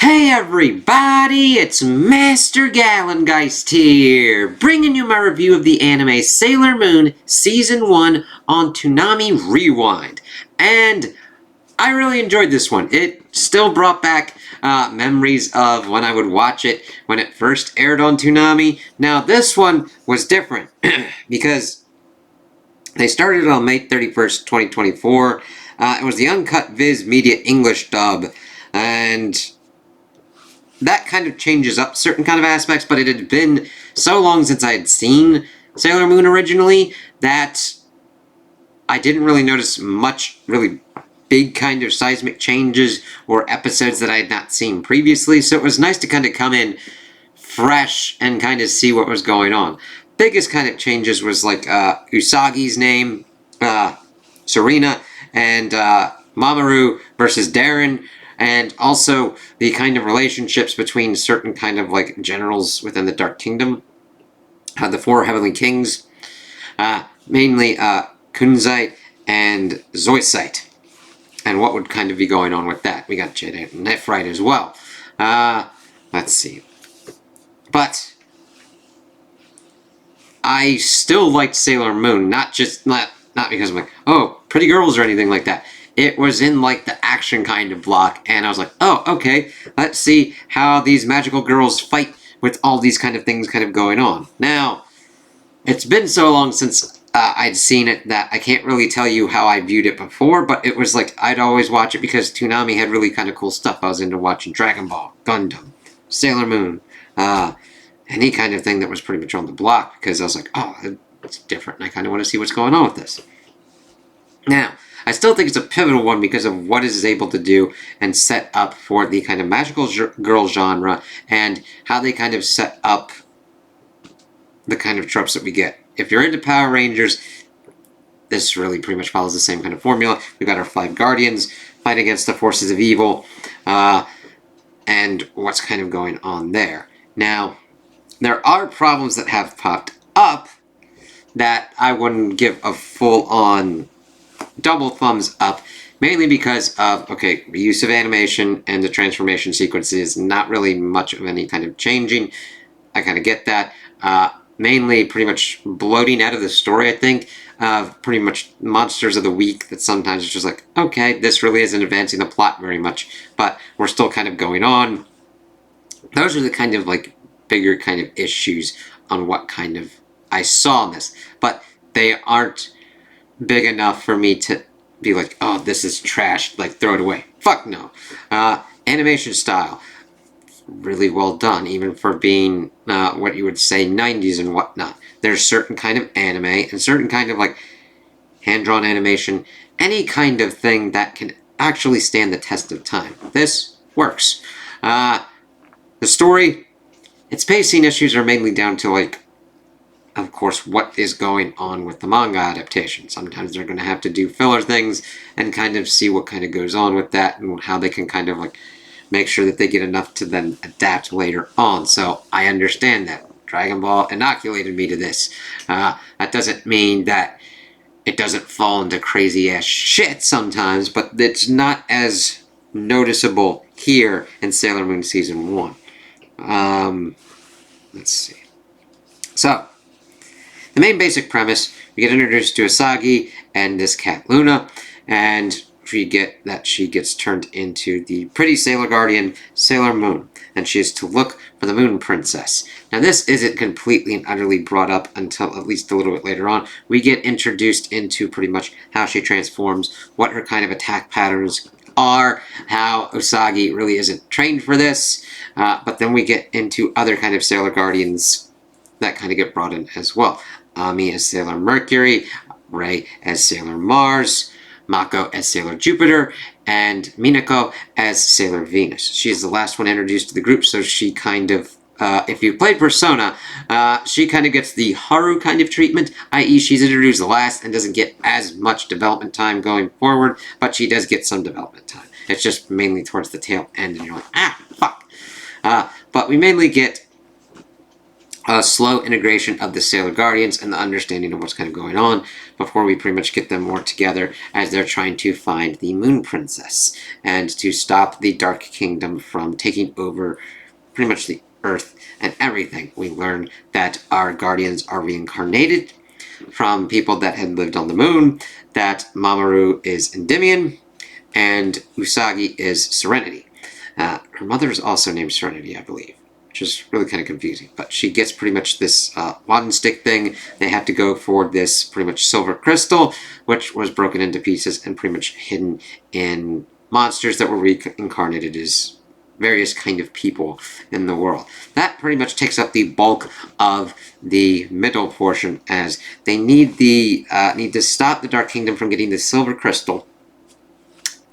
Hey everybody, it's Master Gallengeist here, bringing you my review of the anime Sailor Moon Season 1 on Toonami Rewind. And I really enjoyed this one. It still brought back memories of when I would watch it when it first aired on Toonami. Now this one was different, because they started on May 31st, 2024. It was the Uncut Viz Media English dub, and that kind of changes up certain kind of aspects, but it had been so long since I had seen Sailor Moon originally that I didn't really notice much really big kind of seismic changes or episodes that I had not seen previously, so it was nice to kind of come in fresh and kind of see what was going on. Biggest kind of changes was like Usagi's name, Serena, and Mamoru versus Darren, and also the kind of relationships between certain kind of like generals within the Dark Kingdom. The four Heavenly Kings, mainly Kunzite and Zoisite, and what would kind of be going on with that. We got Jade and Nephrite as well. Let's see. But I still liked Sailor Moon, not because I'm like, oh, pretty girls or anything like that. It was in like the action kind of block, and I was like, oh, okay, let's see how these magical girls fight with all these kind of things kind of going on. Now, it's been so long since I'd seen it that I can't really tell you how I viewed it before, but it was like I'd always watch it because Toonami had really kind of cool stuff. I was into watching Dragon Ball, Gundam, Sailor Moon, any kind of thing that was pretty much on the block, because I was like, oh, it's different, and I kind of want to see what's going on with this. Now, I still think it's a pivotal one because of what it is able to do and set up for the kind of magical girl genre and how they kind of set up the kind of tropes that we get. If you're into Power Rangers, this really pretty much follows the same kind of formula. We've got our 5 Guardians fight against the forces of evil, and what's kind of going on there. Now, there are problems that have popped up that I wouldn't give a full-on double thumbs up, mainly because of, okay, the use of animation and the transformation sequences, not really much of any kind of changing. I kind of get that. Mainly pretty much bloating out of the story, I think, of pretty much monsters of the week that sometimes it's just like, okay, this really isn't advancing the plot very much, but we're still kind of going on. Those are the kind of like bigger kind of issues on what kind of I saw in this, but they aren't big enough for me to be like, oh, this is trash, like throw it away. Fuck no. Animation style, really well done, even for being what you would say 90s and whatnot. There's certain kind of anime and certain kind of like hand-drawn animation, any kind of thing that can actually stand the test of time. This works. The story, its pacing issues are mainly down to like, of course, what is going on with the manga adaptation. Sometimes they're going to have to do filler things and kind of see what kind of goes on with that and how they can kind of like make sure that they get enough to then adapt later on. So I understand that. Dragon Ball inoculated me to this. That doesn't mean that it doesn't fall into crazy ass shit sometimes, but it's not as noticeable here in Sailor Moon Season 1. Let's see. So, the main basic premise, we get introduced to Usagi and this cat Luna, and we get that she gets turned into the pretty Sailor Guardian, Sailor Moon, and she is to look for the Moon Princess. Now this isn't completely and utterly brought up until at least a little bit later on. We get introduced into pretty much how she transforms, what her kind of attack patterns are, how Usagi really isn't trained for this, but then we get into other kind of Sailor Guardians that kind of get brought in as well. Ami as Sailor Mercury, Rei as Sailor Mars, Mako as Sailor Jupiter, and Minako as Sailor Venus. She is the last one introduced to the group, so she kind of, if you played Persona, she kind of gets the Haru kind of treatment, i.e. she's introduced last and doesn't get as much development time going forward, but she does get some development time. It's just mainly towards the tail end, and you're like, ah, fuck. But we mainly get a slow integration of the Sailor Guardians and the understanding of what's kind of going on before we pretty much get them more together as they're trying to find the Moon Princess and to stop the Dark Kingdom from taking over pretty much the Earth and everything. We learn that our Guardians are reincarnated from people that had lived on the moon, that Mamoru is Endymion, and Usagi is Serenity. Her mother is also named Serenity, I believe, which is really kind of confusing. But she gets pretty much this wand and stick thing. They have to go for this pretty much silver crystal, which was broken into pieces and pretty much hidden in monsters that were reincarnated as various kind of people in the world. That pretty much takes up the bulk of the middle portion, as they need to stop the Dark Kingdom from getting the silver crystal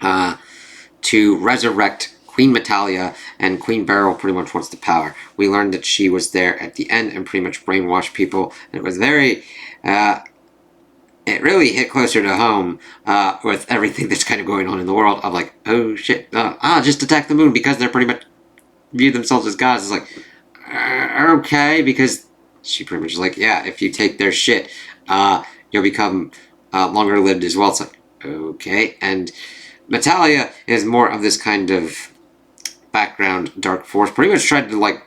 to resurrect Queen Metalia, and Queen Beryl pretty much wants the power. We learned that she was there at the end and pretty much brainwashed people. And it was very, it really hit closer to home with everything that's kind of going on in the world of like, oh shit, just attack the moon because they're pretty much view themselves as gods. It's like, okay, because she pretty much is like, yeah, if you take their shit, you'll become longer lived as well. It's like, okay, and Metalia is more of this kind of background dark force, pretty much tried to like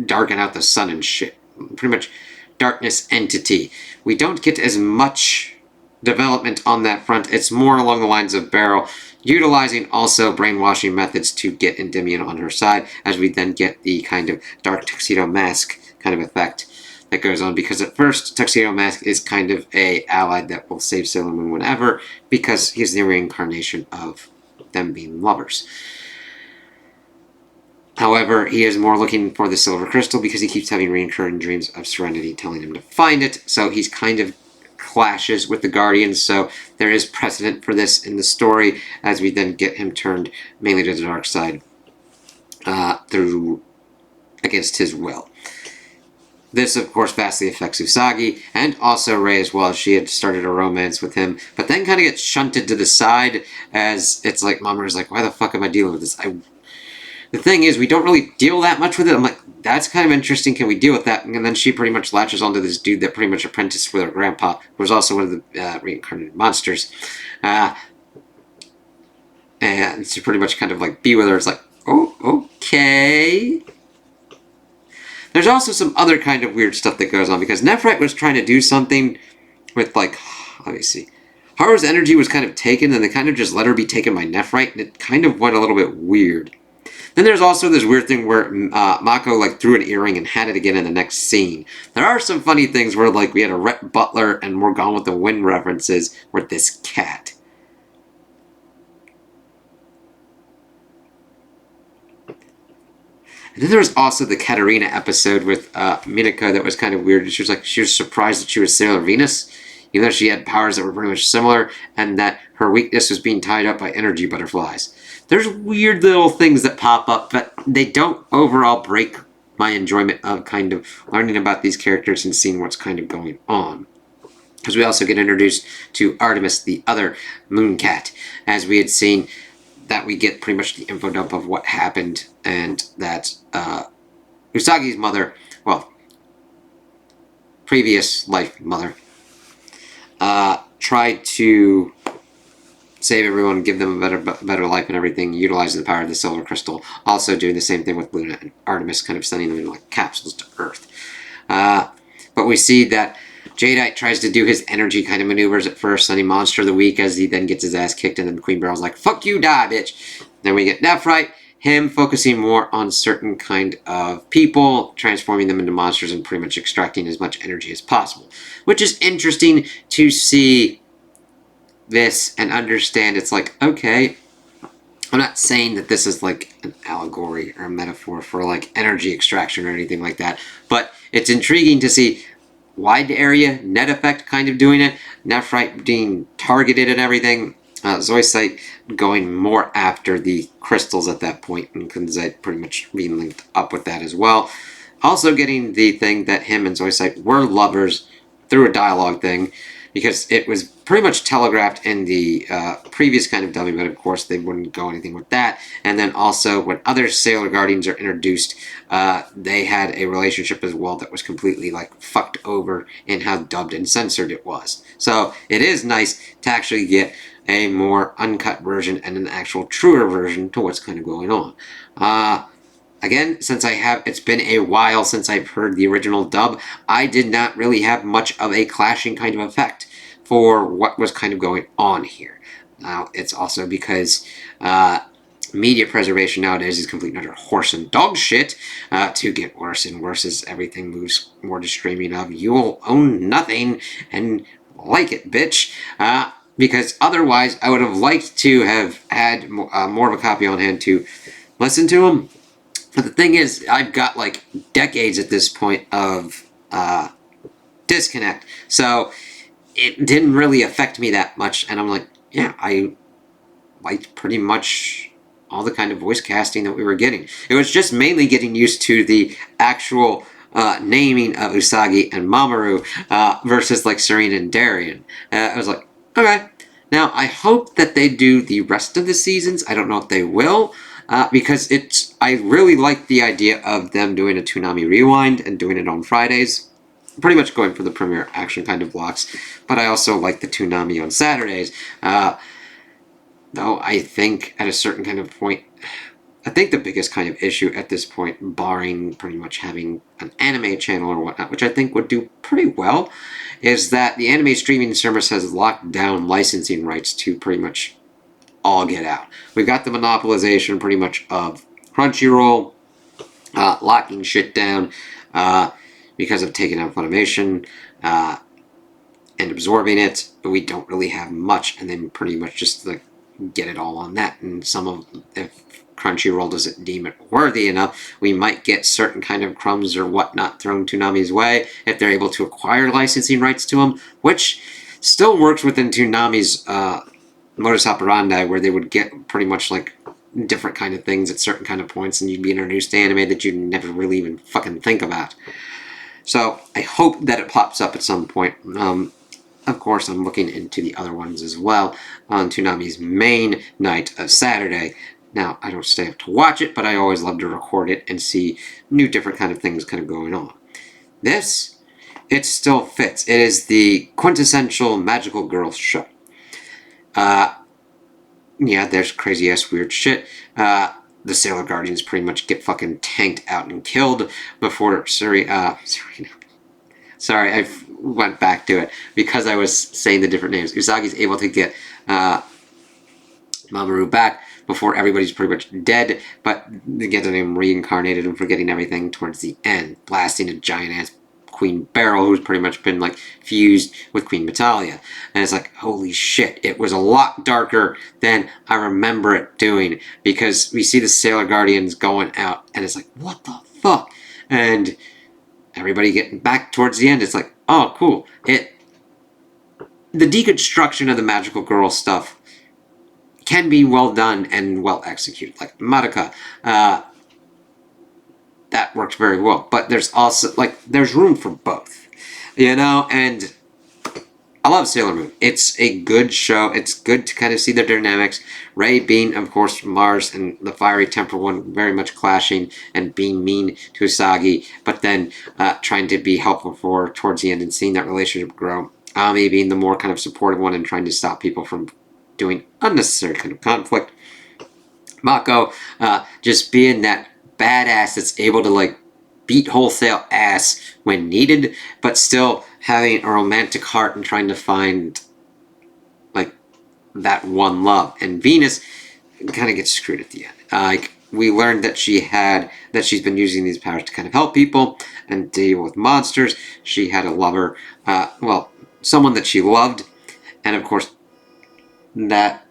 darken out the sun and shit. Pretty much darkness entity. We don't get as much development on that front. It's more along the lines of Beryl utilizing also brainwashing methods to get Endymion on her side, as we then get the kind of dark tuxedo mask kind of effect that goes on, because at first Tuxedo Mask is kind of a ally that will save Sailor Moon whenever, because he's the reincarnation of them being lovers. However, he is more looking for the silver crystal because he keeps having recurring dreams of Serenity telling him to find it, so he's kind of clashes with the Guardians, so there is precedent for this in the story, as we then get him turned mainly to the dark side through against his will. This, of course, vastly affects Usagi, and also Rei as well. She had started a romance with him, but then kind of gets shunted to the side, as it's like, Mamoru's like, why the fuck am I dealing with this? The thing is, we don't really deal that much with it. I'm like, that's kind of interesting. Can we deal with that? And then she pretty much latches onto this dude that pretty much apprenticed with her grandpa, who was also one of the reincarnated monsters. And to pretty much kind of like be with her. It's like, oh, okay. There's also some other kind of weird stuff that goes on, because Nephrite was trying to do something with, like, let me see. Haru's energy was kind of taken, and they kind of just let her be taken by Nephrite, and it kind of went a little bit weird. Then there's also this weird thing where Mako like threw an earring and had it again in the next scene. There are some funny things where like we had a Rhett Butler and more Gone with the Wind references with this cat. And then there was also the Katarina episode with Minako that was kind of weird. She was surprised that she was Sailor Venus, even though she had powers that were pretty much similar, and that her weakness was being tied up by energy butterflies. There's weird little things that pop up, but they don't overall break my enjoyment of kind of learning about these characters and seeing what's kind of going on. Because we also get introduced to Artemis, the other moon cat, as we had seen that we get pretty much the info dump of what happened, and that Usagi's mother, well, previous life mother, tried to save everyone, give them a better life and everything, utilizing the power of the silver crystal. Also doing the same thing with Luna and Artemis, kind of sending them in like capsules to Earth. But we see that Jadeite tries to do his energy kind of maneuvers at first, sending Monster of the Week, as he then gets his ass kicked, and then Queen Beryl's like, fuck you, die, bitch. Then we get Nephrite, him focusing more on certain kind of people, transforming them into monsters and pretty much extracting as much energy as possible. Which is interesting to see this and understand. It's like, okay, I'm not saying that this is like an allegory or a metaphor for like energy extraction or anything like that, but it's intriguing to see wide area, net effect kind of doing it, Nephrite being targeted and everything, Zoisite going more after the crystals at that point, and Kunzite pretty much being linked up with that as well. Also getting the thing that him and Zoisite were lovers through a dialogue thing, because it was pretty much telegraphed in the previous kind of dubbing, but of course they wouldn't go anything with that. And then also when other Sailor Guardians are introduced, they had a relationship as well that was completely like fucked over in how dubbed and censored it was. So it is nice to actually get a more uncut version and an actual truer version to what's kind of going on. Again, since it's been a while since I've heard the original dub, I did not really have much of a clashing kind of effect for what was kind of going on here. Now, it's also because media preservation nowadays is complete and utter horse and dog shit to get worse and worse as everything moves more to streaming of you will own nothing and like it, bitch. Because otherwise, I would have liked to have had more of a copy on hand to listen to them. But the thing is, I've got like decades at this point of disconnect, so it didn't really affect me that much. And I'm like, yeah, I liked pretty much all the kind of voice casting that we were getting. It was just mainly getting used to the actual naming of Usagi and Mamoru versus like Serena and Darien. I was like, okay. Now, I hope that they do the rest of the seasons. I don't know if they will. Because I really like the idea of them doing a Toonami Rewind and doing it on Fridays. Pretty much going for the premiere action kind of blocks. But I also like the Toonami on Saturdays. Though I think at a certain kind of point, I think the biggest kind of issue at this point, barring pretty much having an anime channel or whatnot, which I think would do pretty well, is that the anime streaming service has locked down licensing rights to pretty much all get out. We've got the monopolization pretty much of Crunchyroll, locking shit down because of taking out Funimation and absorbing it, but we don't really have much, and then pretty much just like get it all on that. And if Crunchyroll doesn't deem it worthy enough, we might get certain kind of crumbs or whatnot thrown Toonami's way if they're able to acquire licensing rights to them, which still works within Toonami's modus operandi, where they would get pretty much like different kind of things at certain kind of points, and you'd be introduced to anime that you'd never really even fucking think about. So I hope that it pops up at some point. Of course, I'm looking into the other ones as well on Toonami's main night of Saturday. Now, I don't stay up to watch it, but I always love to record it and see new different kind of things kind of going on. It still fits. It is the quintessential magical girl show. Yeah, there's crazy ass weird shit. The Sailor Guardians pretty much get fucking tanked out and killed before Serena. Sorry, I went back to it because I was saying the different names. Usagi's able to get Mamoru back before everybody's pretty much dead, but getting him reincarnated and forgetting everything towards the end, blasting a giant ass Queen Beryl, who's pretty much been like fused with Queen Metalia. And it's like, holy shit, it was a lot darker than I remember it doing, because we see the Sailor Guardians going out and it's like, what the fuck? And everybody getting back towards the end, it's like, oh cool. The deconstruction of the magical girl stuff can be well done and well executed. Like Madoka, that worked very well. But there's also, like, there's room for both, you know? And I love Sailor Moon. It's a good show. It's good to kind of see the dynamics. Rei being, of course, from Mars, and the fiery temper one very much clashing and being mean to Usagi, but then trying to be helpful for her towards the end and seeing that relationship grow. Ami being the more kind of supportive one and trying to stop people from doing unnecessary kind of conflict. Mako just being that badass that's able to like beat wholesale ass when needed, but still having a romantic heart and trying to find like that one love. And Venus kind of gets screwed at the end. Like, we learned that she's been using these powers to kind of help people and deal with monsters. She had a lover, someone that she loved, and of course that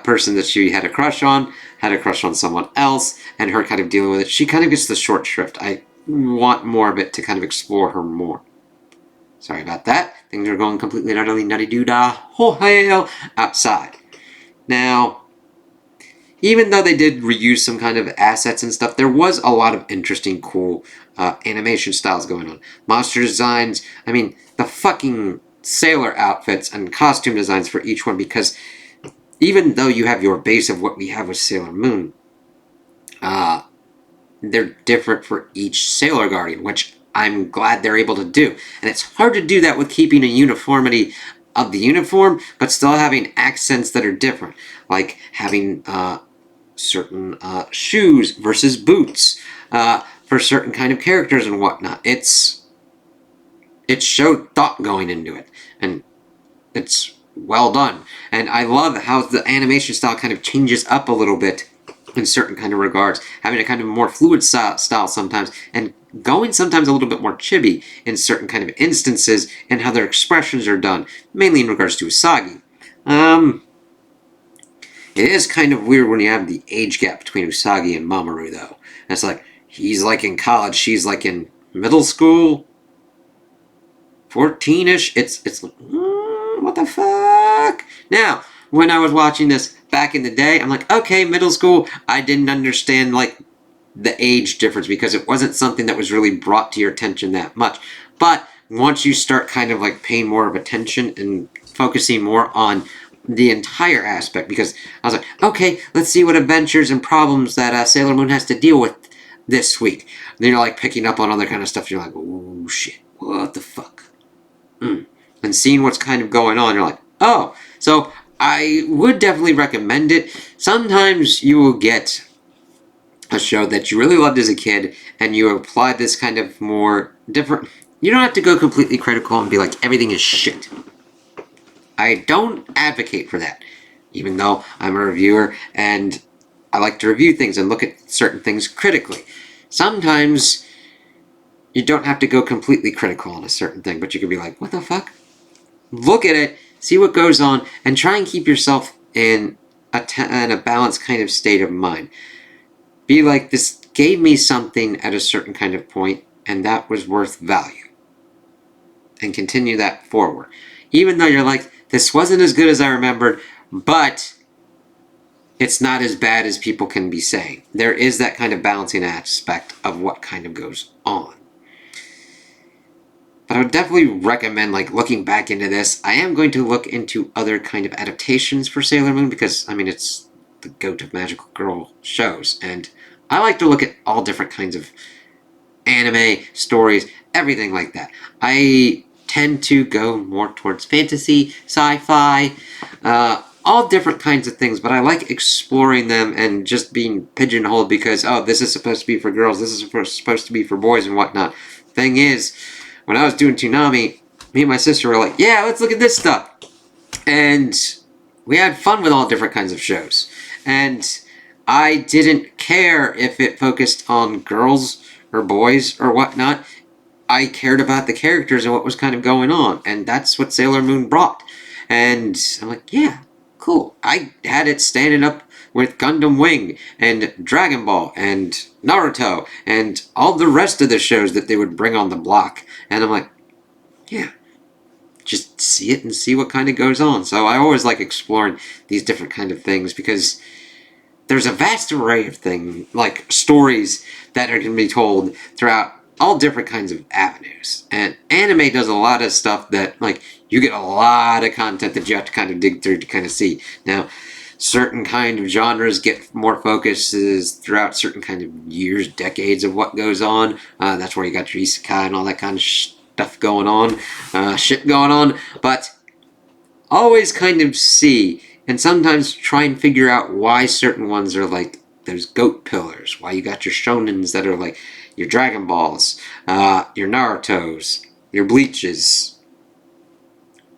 person that she had a crush on someone else, and her kind of dealing with it. She kind of gets the short shrift. I want more of it to kind of explore her more. Sorry about that. Things are going completely utterly nutty-doo-dah. Oh, hell, outside. Now, even though they did reuse some kind of assets and stuff, there was a lot of interesting, cool animation styles going on. Monster designs, I mean, the fucking sailor outfits and costume designs for each one, because even though you have your base of what we have with Sailor Moon, they're different for each Sailor Guardian, which I'm glad they're able to do. And it's hard to do that with keeping a uniformity of the uniform, but still having accents that are different, like having certain shoes versus boots for certain kind of characters and whatnot. It showed thought going into it, and it's well done. And I love how the animation style kind of changes up a little bit in certain kind of regards, having a kind of more fluid style sometimes, and going sometimes a little bit more chibi in certain kind of instances, and how their expressions are done, mainly in regards to Usagi. It is kind of weird when you have the age gap between Usagi and Mamoru, though. And it's like, he's like in college, she's like in middle school, 14-ish. It's like, what the fuck? Now, when I was watching this back in the day, I'm like, okay, middle school, I didn't understand, like, the age difference, because it wasn't something that was really brought to your attention that much. But once you start kind of, like, paying more of attention and focusing more on the entire aspect, because I was like, okay, let's see what adventures and problems that Sailor Moon has to deal with this week. And then you're, like, picking up on other kind of stuff, and you're like, oh, shit, what the fuck? And seeing what's kind of going on, you're like, oh. So I would definitely recommend it. Sometimes you will get a show that you really loved as a kid, and you apply this kind of more different... You don't have to go completely critical and be like, everything is shit. I don't advocate for that, even though I'm a reviewer, and I like to review things and look at certain things critically. Sometimes you don't have to go completely critical on a certain thing, but you can be like, what the fuck? Look at it, see what goes on, and try and keep yourself in a balanced kind of state of mind. Be like, this gave me something at a certain kind of point, and that was worth value. And continue that forward. Even though you're like, this wasn't as good as I remembered, but it's not as bad as people can be saying. There is that kind of balancing aspect of what kind of goes on. But I would definitely recommend, like, looking back into this. I am going to look into other kind of adaptations for Sailor Moon, because, I mean, it's the GOAT of magical girl shows, and I like to look at all different kinds of anime, stories, everything like that. I tend to go more towards fantasy, sci-fi, all different kinds of things, but I like exploring them and just being pigeonholed because, oh, this is supposed to be for girls, this is supposed to be for boys and whatnot. Thing is, when I was doing Toonami, me and my sister were like, yeah, let's look at this stuff. And we had fun with all different kinds of shows. And I didn't care if it focused on girls or boys or whatnot. I cared about the characters and what was kind of going on. And that's what Sailor Moon brought. And I'm like, yeah, cool. I had it standing up with Gundam Wing and Dragon Ball and Naruto and all the rest of the shows that they would bring on the block. And I'm like, yeah, just see it and see what kind of goes on. So I always like exploring these different kind of things, because there's a vast array of things, like stories that are going to be told throughout all different kinds of avenues. And anime does a lot of stuff that, like, you get a lot of content that you have to kind of dig through to kind of see. Now, certain kind of genres get more focuses throughout certain kind of years, decades of what goes on. That's where you got your isekai and all that kind of stuff going on, shit going on. But always kind of see, and sometimes try and figure out why certain ones are like those GOAT pillars. Why you got your shonens that are like your Dragon Balls, your Narutos, your Bleaches,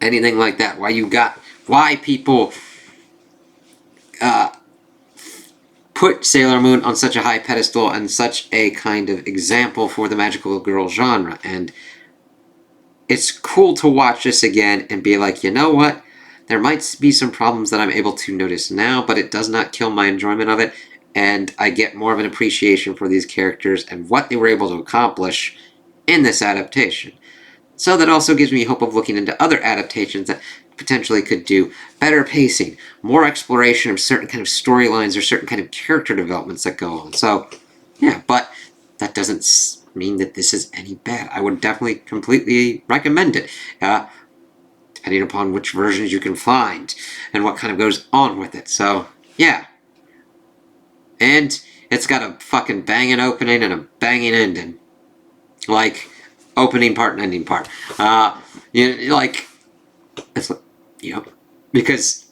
anything like that. Why people put Sailor Moon on such a high pedestal and such a kind of example for the magical girl genre. And it's cool to watch this again and be like, you know what? There might be some problems that I'm able to notice now, but it does not kill my enjoyment of it. And I get more of an appreciation for these characters and what they were able to accomplish in this adaptation. So that also gives me hope of looking into other adaptations that potentially could do better pacing, more exploration of certain kind of storylines or certain kind of character developments that go on. So, yeah, but that doesn't mean that this is any bad. I would definitely completely recommend it, depending upon which versions you can find and what kind of goes on with it. So, yeah. And it's got a fucking banging opening and a banging ending. Like, opening part and ending part. Like, it's, because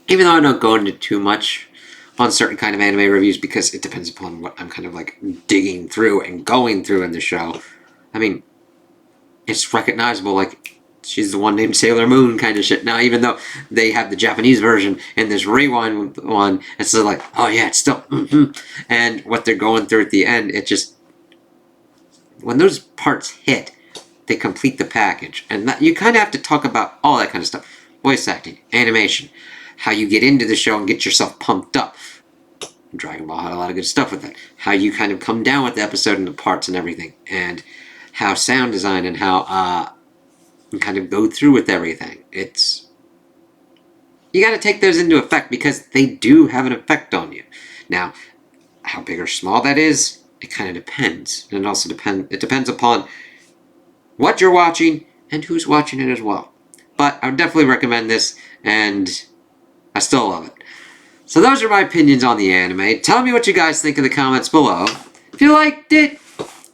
even though I don't go into too much on certain kind of anime reviews, because it depends upon what I'm kind of like digging through and going through in the show. I mean, it's recognizable, like, she's the one named Sailor Moon kind of shit. Now, even though they have the Japanese version in this rewind one, it's still like, oh yeah, it's still, and what they're going through at the end, it just, when those parts hit, they complete the package. And that, you kind of have to talk about all that kind of stuff. Voice acting, animation, how you get into the show and get yourself pumped up. Dragon Ball had a lot of good stuff with that. How you kind of come down with the episode and the parts and everything. And how sound design and how you kind of go through with everything. It's... You gotta take those into effect because they do have an effect on you. Now, how big or small that is, it kind of depends. And it also depends upon what you're watching and who's watching it as well. But I would definitely recommend this, and I still love it. So those are my opinions on the anime. Tell me what you guys think in the comments below. If you liked it,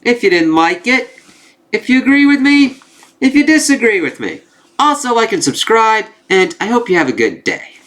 if you didn't like it, if you agree with me, if you disagree with me. Also, like and subscribe, and I hope you have a good day.